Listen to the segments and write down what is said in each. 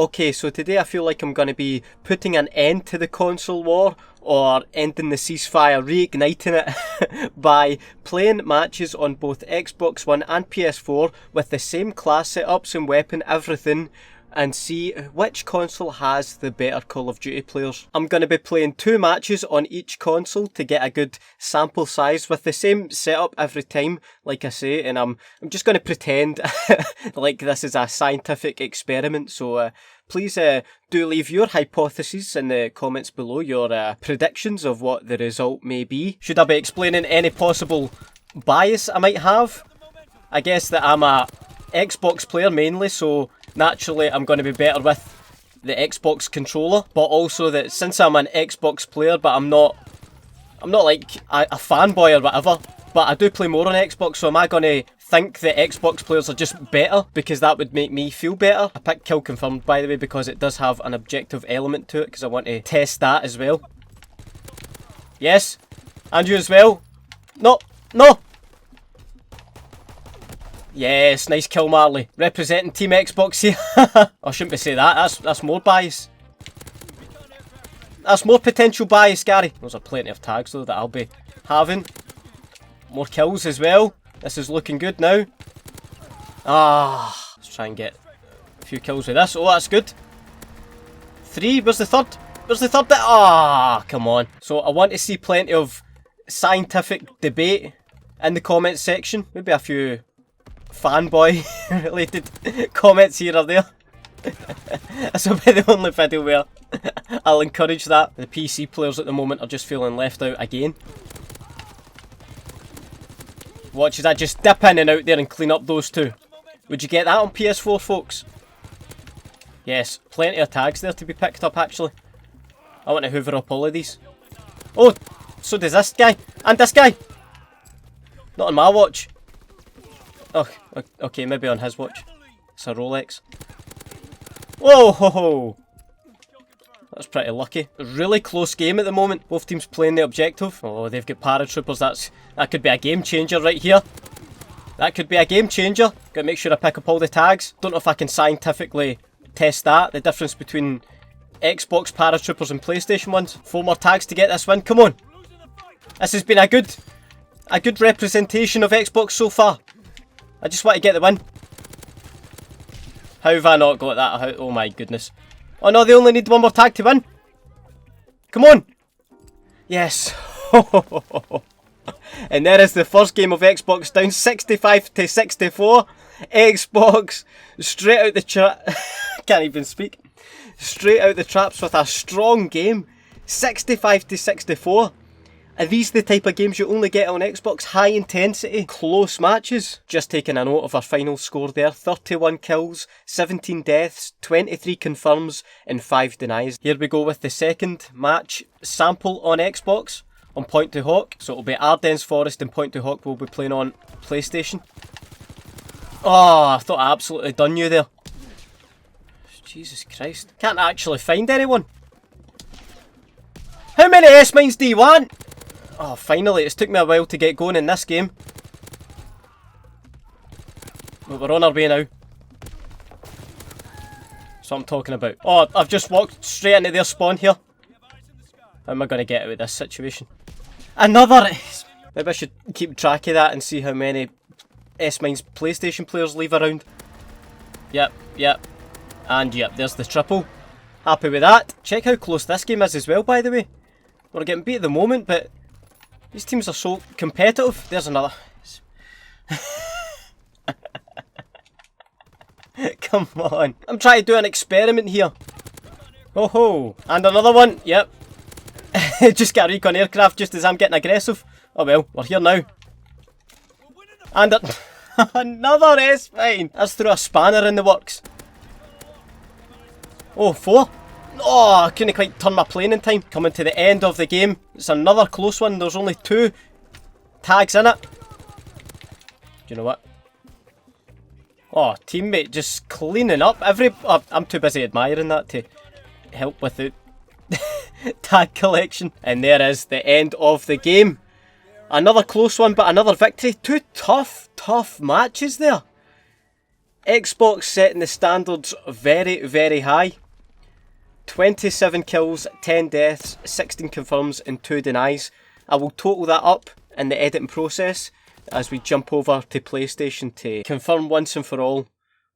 Okay, so today I feel like I'm going to be putting an end to the console war, or ending the ceasefire, reigniting it by playing matches on both Xbox One and PS4 with the same class setups and weapon, everything, and see which console has the better Call of Duty players. I'm going to be playing 2 matches on each console to get a good sample size with the same setup every time, like I say, and I'm just going to pretend like this is a scientific experiment, so please do leave your hypotheses in the comments below, your predictions of what the result may be. Should I be explaining any possible bias I might have? I guess that I'm a Xbox player mainly, so naturally I'm going to be better with the Xbox controller, but also that since I'm an Xbox player, but I'm not like a fanboy or whatever, but I do play more on Xbox, so am I going to think that Xbox players are just better because that would make me feel better? I picked kill confirmed, by the way, because it does have an objective element to it, because I want to test that as well. Yes, and you as well. No, no. Yes, nice kill, Marley. Representing Team Xbox here. I shouldn't be saying that. That's more bias. That's more potential bias, Gary. Those are plenty of tags though that I'll be having. More kills as well. This is looking good now. Let's try and get a few kills with this. Oh, that's good. 3. Where's the third? Where's the third bit? Come on. So I want to see plenty of scientific debate in the comments section. Maybe a few fanboy related comments here or there. This will be the only video where I'll encourage that. The PC players at the moment are just feeling left out again. Watch as I just dip in and out there and clean up those 2. Would you get that on PS4, folks? Yes, plenty of tags there to be picked up actually. I want to hoover up all of these. Oh, so does this guy. And this guy. Not on my watch. Oh, okay, maybe on his watch. It's a Rolex. Whoa, ho, ho. That's pretty lucky. Really close game at the moment. Both teams playing the objective. Oh, they've got paratroopers. That could be a game changer right here. That could be a game changer. Gotta make sure I pick up all the tags. Don't know if I can scientifically test that. The difference between Xbox paratroopers and PlayStation ones. 4 more tags to get this win. Come on. This has been a good representation of Xbox so far. I just want to get the win. How have I not got that? Oh my goodness. Oh no, they only need 1 more tag to win. Come on. Yes. And there is the first game of Xbox down 65-64. Xbox straight out the trap. Can't even speak. Straight out the traps with a strong game. 65-64. Are these the type of games you only get on Xbox? High intensity, close matches. Just taking a note of our final score there. 31 kills, 17 deaths, 23 confirms and 5 denies. Here we go with the second match sample on Xbox on Point to Hawk. So it'll be Ardennes Forest and Point to Hawk we'll be playing on PlayStation. Oh, I thought I absolutely done you there. Jesus Christ. Can't actually find anyone. How many S-mines do you want? Oh, finally, it's took me a while to get going in this game. But we're on our way now. That's what I'm talking about. Oh, I've just walked straight into their spawn here. How am I going to get out of this situation? Another! Maybe I should keep track of that and see how many S-Mines PlayStation players leave around. Yep. And yep, there's the triple. Happy with that. Check how close this game is as well, by the way. We're getting beat at the moment, but these teams are so competitive. There's another. Come on. I'm trying to do an experiment here. Oh ho. And another one. Yep. Just got a recon aircraft just as I'm getting aggressive. Oh well, we're here now. And another S-Mine. That's through a spanner in the works. Oh, 4. Oh, I couldn't quite turn my plane in time. Coming to the end of the game. It's another close one. There's only 2 tags in it. Do you know what? Oh, teammate just cleaning up. I'm too busy admiring that to help with the tag collection. And there is the end of the game. Another close one, but another victory. 2 tough matches there. Xbox setting the standards very, very high. 27 kills, 10 deaths, 16 confirms and 2 denies. I will total that up in the editing process as we jump over to PlayStation to confirm once and for all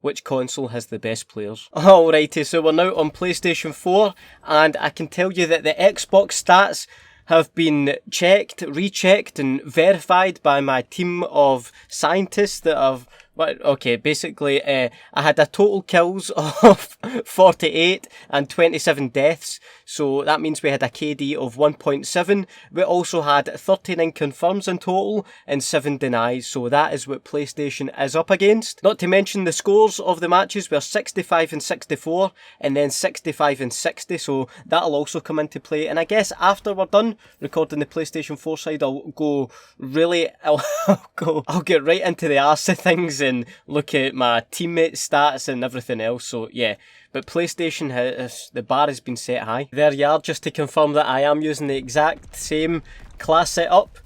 which console has the best players. Alrighty, so we're now on PlayStation 4 and I can tell you that the Xbox stats have been checked, rechecked and verified by my team of scientists that have... Okay, basically, I had a total kills of 48 and 27 deaths, so that means we had a KD of 1.7. We also had 39 confirms in total and 7 denies, so that is what PlayStation is up against. Not to mention the scores of the matches were 65 and 64, and then 65 and 60, so that'll also come into play. And I guess after we're done recording the PlayStation 4 side, I'll get right into the arse of things and look at my teammate stats and everything else. So yeah, but PlayStation the bar has been set high. There you are, just to confirm that I am using the exact same class setup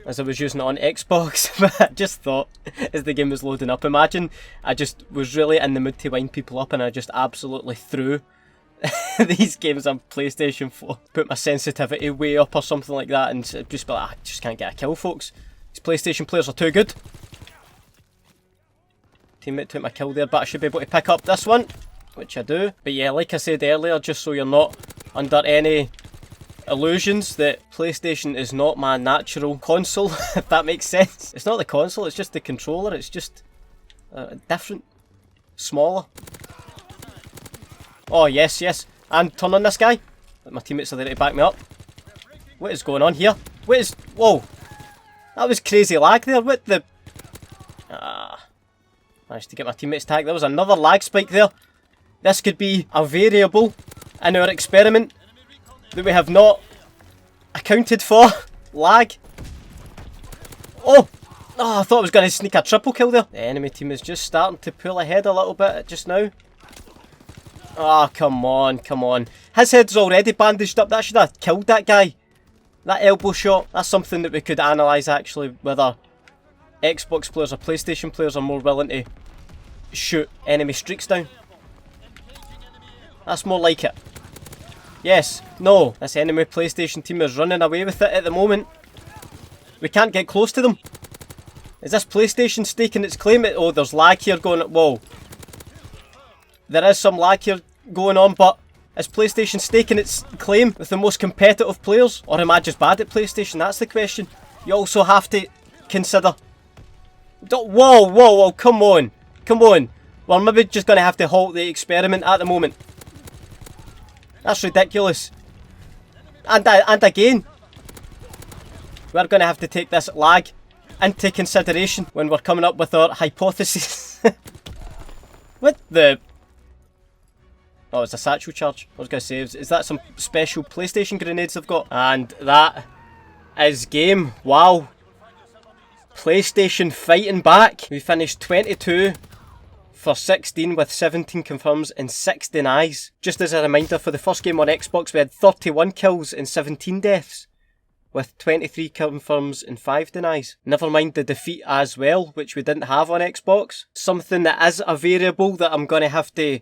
as I was using it on Xbox. But I just thought, as the game was loading up, imagine I just was really in the mood to wind people up and I just absolutely threw these games on PlayStation 4, put my sensitivity way up or something like that, and just be like, I just can't get a kill, folks. These PlayStation players are too good. Teammate took my kill there, but I should be able to pick up this one, which I do. But yeah, like I said earlier, just so you're not under any illusions that PlayStation is not my natural console, if that makes sense. It's not the console, it's just the controller, it's just different, smaller. Oh yes, yes, and turn on this guy. My teammates are there to back me up. What is going on here? Whoa, that was crazy lag there, what the... Managed to get my teammates tagged. There was another lag spike there. This could be a variable in our experiment that we have not accounted for. Lag. Oh, I thought I was going to sneak a triple kill there. The enemy team is just starting to pull ahead a little bit just now. Oh, come on, come on. His head's already bandaged up. That should have killed that guy. That elbow shot. That's something that we could analyse actually, whether Xbox players or PlayStation players are more willing to shoot enemy streaks down. That's more like it. Yes, no, this enemy PlayStation team is running away with it at the moment. We can't get close to them. Is this PlayStation staking its claim? Oh, there's lag here going on. Whoa. There is some lag here going on, but is PlayStation staking its claim with the most competitive players? Or am I just bad at PlayStation? That's the question. You also have to consider... Whoa, come on. Come on. We're maybe just going to have to halt the experiment at the moment. That's ridiculous. And again, we're going to have to take this lag into consideration when we're coming up with our hypothesis. What the... Oh, it's a satchel charge. I was going to say, is that some special PlayStation grenades I've got? And that is game. Wow. PlayStation fighting back. We finished 22 for 16 with 17 confirms and 6 denies. Just as a reminder, for the first game on Xbox we had 31 kills and 17 deaths with 23 confirms and 5 denies. Never mind the defeat as well, which we didn't have on Xbox. Something that is a variable that I'm going to have to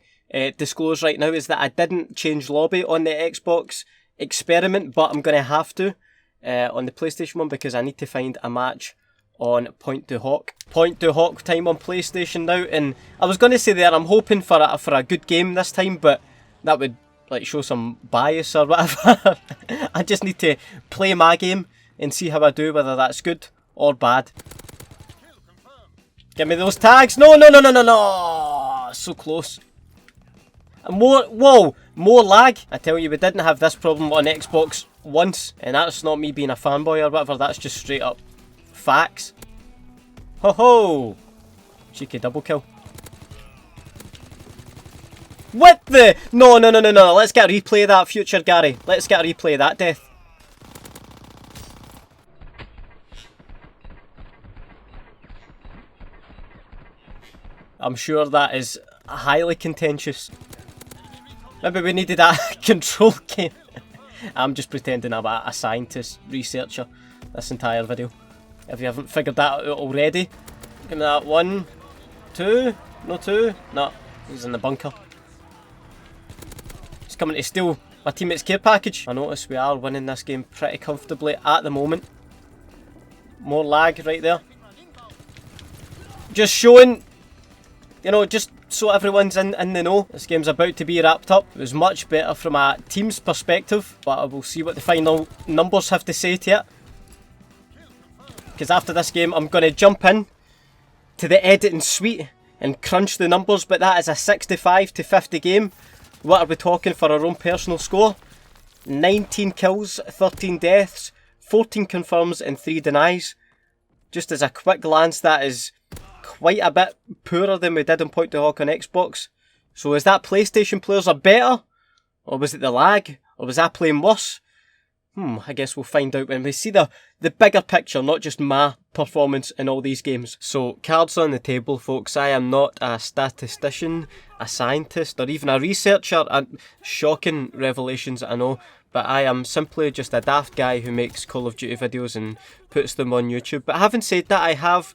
disclose right now is that I didn't change lobby on the Xbox experiment, but I'm going to have to on the PlayStation one because I need to find a match on Point to Hawk. Point to Hawk time on PlayStation now, and I was going to say there I'm hoping for a good game this time, but that would like show some bias or whatever. I just need to play my game and see how I do, whether that's good or bad. Give me those tags. No, so close. And more lag. I tell you, we didn't have this problem on Xbox once, and that's not me being a fanboy or whatever, that's just straight up facts. Ho ho! Cheeky double kill. What the? No. Let's get a replay of that, future Gary. Let's get a replay of that death. I'm sure that is highly contentious. Maybe we needed a control game. I'm just pretending I'm a scientist, researcher this entire video. If you haven't figured that out already. Give me that. 1, 2. No two? No, he's in the bunker. He's coming to steal my teammate's care package. I notice we are winning this game pretty comfortably at the moment. More lag right there. Just showing, you know, just so everyone's in the know. This game's about to be wrapped up. It was much better from a team's perspective, but we'll see what the final numbers have to say to it. Because after this game, I'm going to jump in to the editing suite and crunch the numbers, but that is a 65-50 game. What are we talking for our own personal score? 19 kills, 13 deaths, 14 confirms and 3 denies. Just as a quick glance, that is quite a bit poorer than we did in Point to Hawk on Xbox. So is that PlayStation players are better? Or was it the lag? Or was I playing worse? I guess we'll find out when we see the bigger picture, not just my performance in all these games. So, cards on the table, folks. I am not a statistician, a scientist, or even a researcher. Shocking revelations, I know. But I am simply just a daft guy who makes Call of Duty videos and puts them on YouTube. But having said that, I have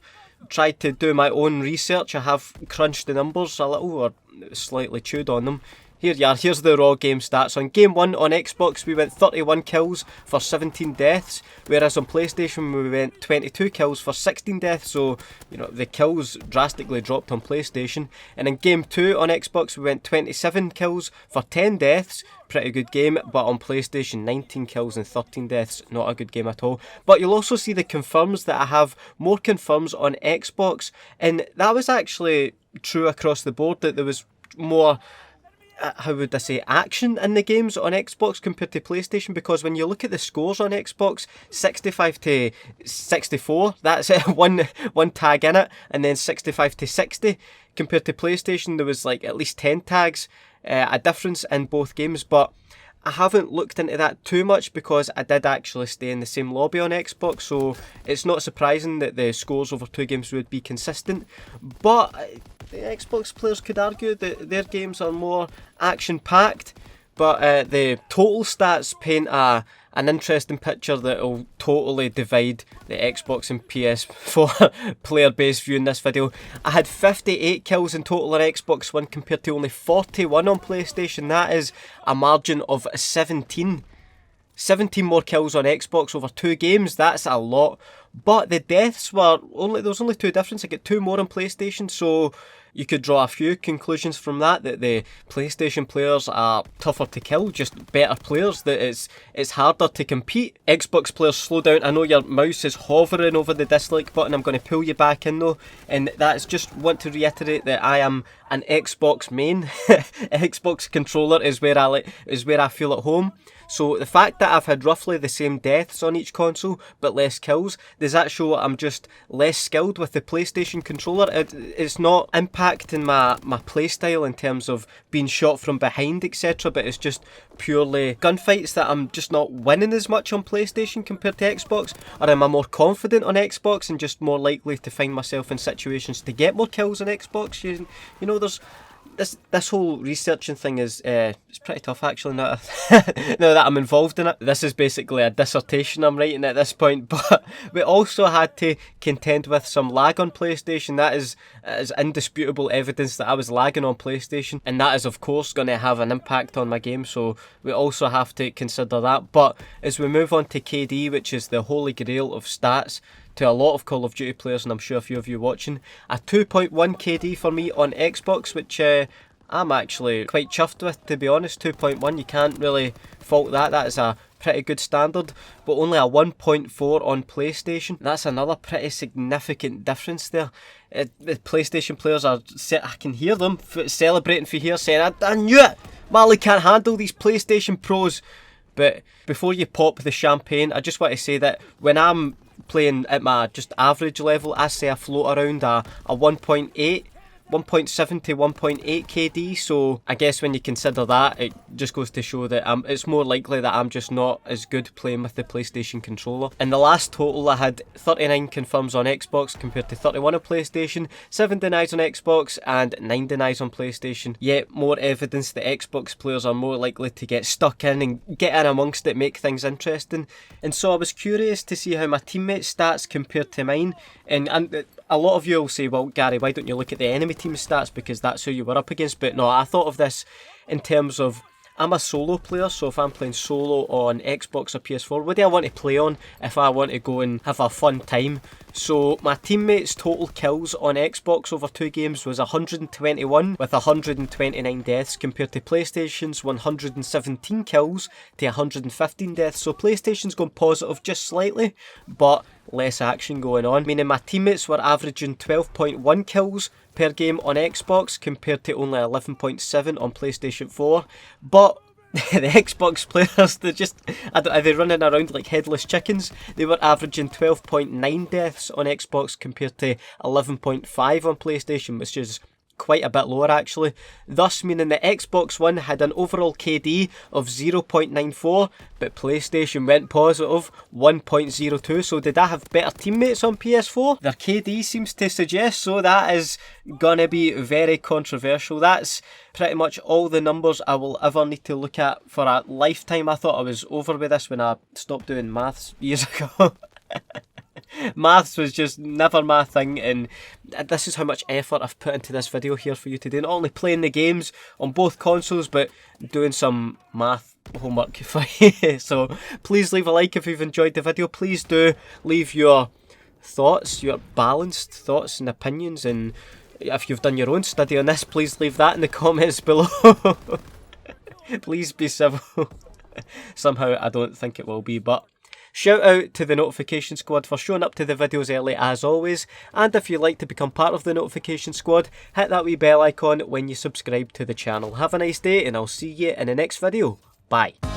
tried to do my own research. I have crunched the numbers a little, or slightly chewed on them. Here you are, here's the raw game stats. On game 1 on Xbox we went 31 kills for 17 deaths, whereas on PlayStation we went 22 kills for 16 deaths, so you know the kills drastically dropped on PlayStation. And in game 2 on Xbox we went 27 kills for 10 deaths, pretty good game, but on PlayStation 19 kills and 13 deaths, not a good game at all. But you'll also see the confirms that I have more confirms on Xbox, and that was actually true across the board, that there was more how would I say, action in the games on Xbox compared to PlayStation, because when you look at the scores on Xbox, 65 to 64, that's one tag in it, and then 65 to 60, compared to PlayStation there was like at least 10 tags, a difference in both games. But I haven't looked into that too much because I did actually stay in the same lobby on Xbox, so it's not surprising that the scores over two games would be consistent. But the Xbox players could argue that their games are more action-packed, but the total stats paint an interesting picture that will totally divide the Xbox and PS4 player base view in this video. I had 58 kills in total on Xbox One compared to only 41 on PlayStation. That is a margin of 17. 17 more kills on Xbox over 2 games, that's a lot. But the deaths were there was only 2 difference. I get 2 more on PlayStation, so you could draw a few conclusions from that the PlayStation players are tougher to kill, just better players, that it's harder to compete. Xbox players, slow down. I know your mouse is hovering over the dislike button. I'm going to pull you back in though, and that's just want to reiterate that I am an Xbox main. Xbox controller is where I feel at home. So the fact that I've had roughly the same deaths on each console but less kills, does that show I'm just less skilled with the PlayStation controller? It's not impacting my playstyle in terms of being shot from behind, etc., but it's just purely gunfights that I'm just not winning as much on PlayStation compared to Xbox? Or am I more confident on Xbox and just more likely to find myself in situations to get more kills on Xbox? You know, there's this whole researching thing is it's pretty tough actually now that I'm involved in it. This is basically a dissertation I'm writing at this point, but we also had to contend with some lag on PlayStation. That is indisputable evidence that I was lagging on PlayStation, and that is of course going to have an impact on my game, so we also have to consider that. But as we move on to KD, which is the holy grail of stats to a lot of Call of Duty players, and I'm sure a few of you watching, a 2.1 KD for me on Xbox, which I'm actually quite chuffed with, to be honest. 2.1, you can't really fault that. That is a pretty good standard, but only a 1.4 on PlayStation. That's another pretty significant difference there. The PlayStation players I can hear them celebrating for here, saying, I knew it! Marley can't handle these PlayStation pros. But before you pop the champagne, I just want to say that when I'm playing at my just average level, I say I float around a 1.8, 1.7 to 1.8 KD, so I guess when you consider that, it just goes to show that it's more likely that I'm just not as good playing with the PlayStation controller. In the last total, I had 39 confirms on Xbox compared to 31 on PlayStation, 7 denies on Xbox and 9 denies on PlayStation. Yet more evidence that Xbox players are more likely to get stuck in and get in amongst it, make things interesting. And so I was curious to see how my teammates' stats compared to mine, and a lot of you will say, well, Gary, why don't you look at the enemy team stats because that's who you were up against? But no, I thought of this in terms of, I'm a solo player, so if I'm playing solo on Xbox or PS4, what do I want to play on if I want to go and have a fun time? So my teammates' total kills on Xbox over 2 games was 121 with 129 deaths compared to PlayStation's 117 kills to 115 deaths. So PlayStation's gone positive just slightly, but less action going on, meaning my teammates were averaging 12.1 kills per game on Xbox compared to only 11.7 on PlayStation 4. But the Xbox players, are they running around like headless chickens? They were averaging 12.9 deaths on Xbox compared to 11.5 on PlayStation, which is quite a bit lower actually, thus meaning the Xbox One had an overall KD of 0.94 but PlayStation went positive 1.02. So did I have better teammates on PS4? Their KD seems to suggest so. That is gonna be very controversial. That's pretty much all the numbers I will ever need to look at for a lifetime. I thought I was over with this when I stopped doing maths years ago. Maths was just never my thing, and this is how much effort I've put into this video here for you today. Not only playing the games on both consoles, but doing some math homework for you. So please leave a like if you've enjoyed the video. Please do leave your thoughts, your balanced thoughts and opinions, and if you've done your own study on this, please leave that in the comments below. Please be civil. Somehow I don't think it will be, but shout out to the notification squad for showing up to the videos early as always, and if you'd like to become part of the notification squad, hit that wee bell icon when you subscribe to the channel. Have a nice day and I'll see you in the next video. Bye.